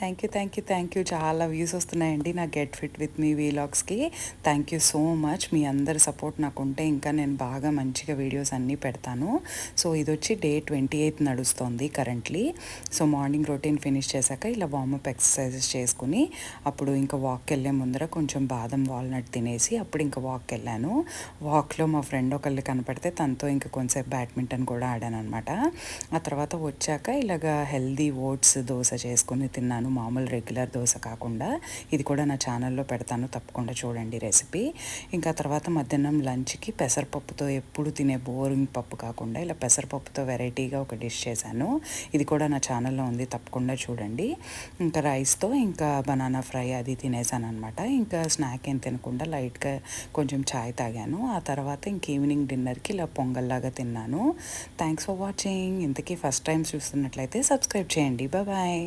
Thank you. చాలా views వస్తున్నాయండి నా గెట్ ఫిట్ విత్ మీ వీలాగ్స్కి. Thank you so much. మీ అందరి సపోర్ట్ నాకు ఉంటే ఇంకా నేను బాగా మంచిగా వీడియోస్ అన్నీ పెడతాను. సో ఇది వచ్చి డే 28 నడుస్తుంది currently. So morning routine finish చేశాక ఇలా వార్మప్ ఎక్సర్సైజెస్ చేసుకుని అప్పుడు ఇంకా వాక్కి వెళ్ళే ముందర కొంచెం బాదం వాల్నట్ తినేసి అప్పుడు ఇంకా వాక్కి వెళ్ళాను. వాక్లో మా ఫ్రెండ్ ఒకళ్ళు కనపడితే తనతో ఇంకా కొంచెంసేపు బ్యాడ్మింటన్ కూడా ఆడాను అనమాట. ఆ తర్వాత వచ్చాక ఇలాగా హెల్దీ ఓట్స్ దోశ చేసుకుని తిన్నాను, మామూలు రెగ్యులర్ దోశ కాకుండా. ఇది కూడా నా ఛానల్లో పెడతాను, తప్పకుండా చూడండి రెసిపీ. ఇంకా తర్వాత మధ్యాహ్నం లంచ్కి పెసరపప్పుతో ఎప్పుడు తినే బోరింగ్ పప్పు కాకుండా ఇలా పెసరపప్పుతో వెరైటీగా ఒక డిష్ చేశాను. ఇది కూడా నా ఛానల్లో ఉంది, తప్పకుండా చూడండి. ఇంకా రైస్తో ఇంకా బనానా ఫ్రై అది తినేసాను అనమాట. ఇంకా స్నాక్ ఏం తినకుండా లైట్గా కొంచెం చాయ్ తాగాను. ఆ తర్వాత ఇంక ఈవినింగ్ డిన్నర్కి ఇలా పొంగల్లాగా తిన్నాను. Thanks for watching. ఇంతకీ ఫస్ట్ టైం చూస్తున్నట్లయితే సబ్స్క్రైబ్ చేయండి. బాయ్.